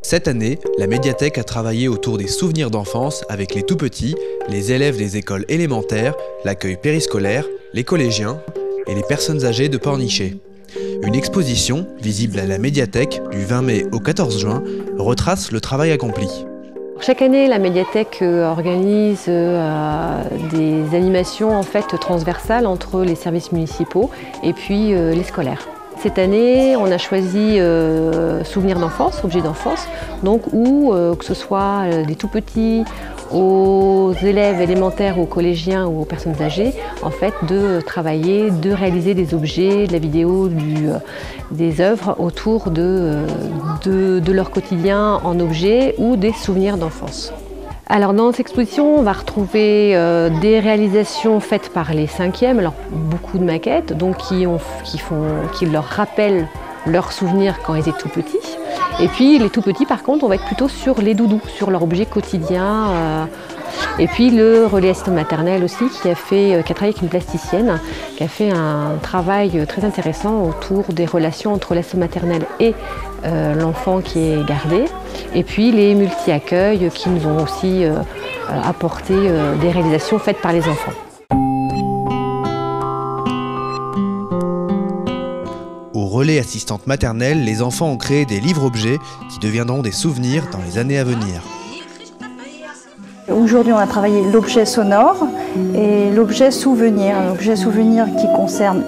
Cette année, la médiathèque a travaillé autour des souvenirs d'enfance avec les tout-petits, les élèves des écoles élémentaires, l'accueil périscolaire, les collégiens et les personnes âgées de Pornichet. Une exposition, visible à la médiathèque du 20 mai au 14 juin, retrace le travail accompli. Chaque année, la médiathèque organise des animations transversales entre les services municipaux et puis les scolaires. Cette année, on a choisi souvenirs d'enfance, objets d'enfance, donc où que ce soit des tout petits aux élèves élémentaires, aux collégiens ou aux personnes âgées, de travailler, de réaliser des objets, de la vidéo, des œuvres autour de leur quotidien en objets ou des souvenirs d'enfance. Alors dans cette exposition, on va retrouver des réalisations faites par les 5e, alors beaucoup de maquettes, donc qui leur rappellent leurs souvenirs quand ils étaient tout petits. Et puis les tout petits, par contre, on va être plutôt sur les doudous, sur leur objet quotidien. Et puis le relais assistant maternel aussi, qui a travaillé avec une plasticienne, qui a fait un travail très intéressant autour des relations entre l'assistant maternel et l'enfant qui est gardé. Et puis les multi-accueils qui nous ont aussi apporté des réalisations faites par les enfants. Au relais assistante maternelle, les enfants ont créé des livres-objets qui deviendront des souvenirs dans les années à venir. Aujourd'hui, on a travaillé l'objet sonore et l'objet souvenir. L'objet souvenir qui concerne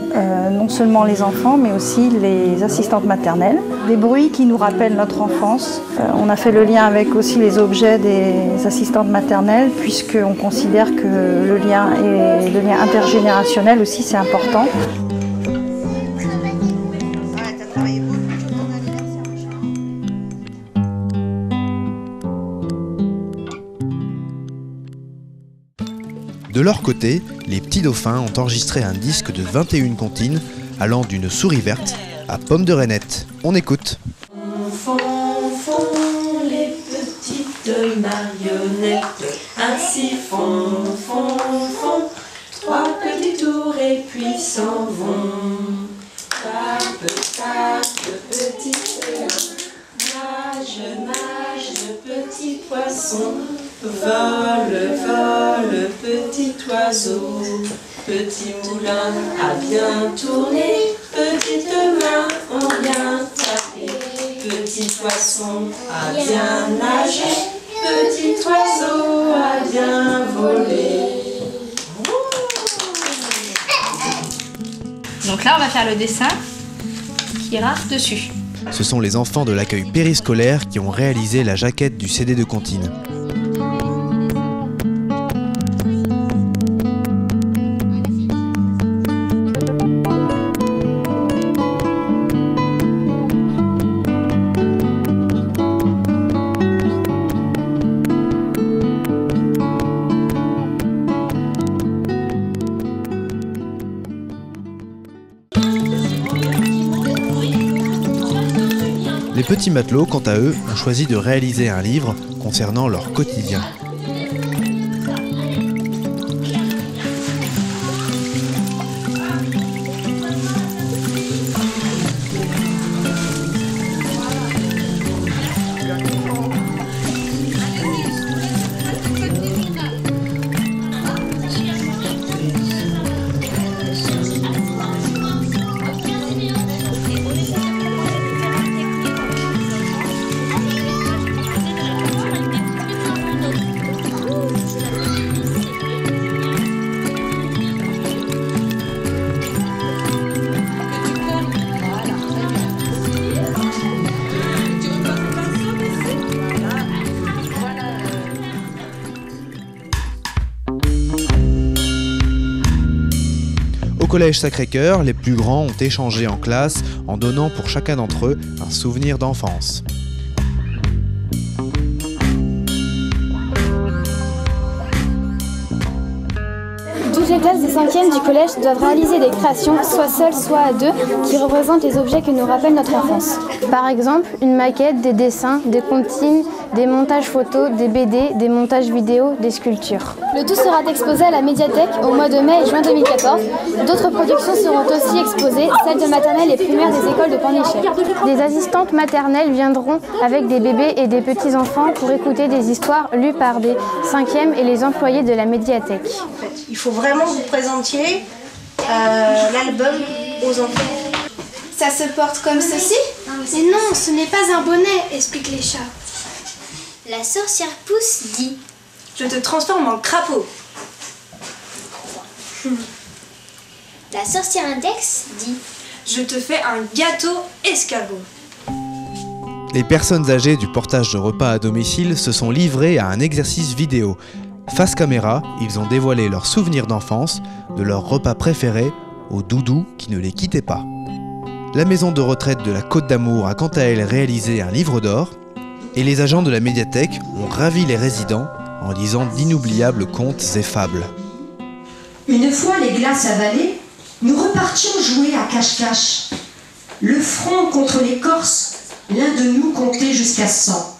non seulement les enfants, mais aussi les assistantes maternelles. Des bruits qui nous rappellent notre enfance. On a fait le lien avec aussi les objets des assistantes maternelles, puisqu'on considère que le lien intergénérationnel aussi, c'est important. De leur côté, les petits dauphins ont enregistré un disque de 21 comptines allant d'une souris verte à pomme de reinette. On écoute. Font les petites marionnettes, ainsi font, trois petits tours et puis s'en vont. Tape, petite nage, petit poisson. Vole, petit oiseau, petit moulin a bien tourné, petite main ont bien tapé, petit poisson a bien nagé, petit oiseau a bien volé. Donc là, on va faire le dessin qui ira dessus. Ce sont les enfants de l'accueil périscolaire qui ont réalisé la jaquette du CD de comptines. Les petits matelots, quant à eux, ont choisi de réaliser un livre concernant leur quotidien. Au collège Sacré-Cœur, les plus grands ont échangé en classe en donnant pour chacun d'entre eux un souvenir d'enfance. D'où Toutes les classes de 5e du collège doivent réaliser des créations, soit seules, soit à deux, qui représentent les objets qui nous rappellent notre enfance. Par exemple, une maquette, des dessins, des comptines, des montages photos, des BD, des montages vidéo, des sculptures. Le tout sera exposé à la médiathèque au mois de mai et juin 2014. D'autres productions seront aussi exposées, celles de maternelle et primaire des écoles de Pornichet. Des assistantes maternelles viendront avec des bébés et des petits-enfants pour écouter des histoires lues par des 5e et les employés de la médiathèque. Il faut vraiment que vous présentiez l'album aux enfants. Ça se porte comme ceci? Mais non, ce n'est pas un bonnet, expliquent les chats. La sorcière pousse dit: Je te transforme en crapaud. La sorcière index dit: Je te fais un gâteau escargot. Les personnes âgées du portage de repas à domicile se sont livrées à un exercice vidéo. Face caméra, ils ont dévoilé leurs souvenirs d'enfance, de leur repas préféré, aux doudous qui ne les quittaient pas. La maison de retraite de la Côte d'Amour a quant à elle réalisé un livre d'or, et les agents de la médiathèque ont ravi les résidents en lisant d'inoubliables contes et fables. Une fois les glaces avalées, nous repartions jouer à cache-cache. Le front contre l'écorce, l'un de nous comptait jusqu'à 100.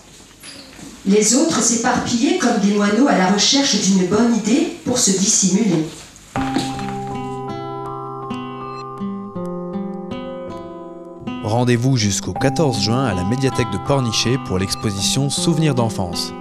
Les autres s'éparpillaient comme des moineaux à la recherche d'une bonne idée pour se dissimuler. Rendez-vous jusqu'au 14 juin à la médiathèque de Pornichet pour l'exposition Souvenirs d'enfance.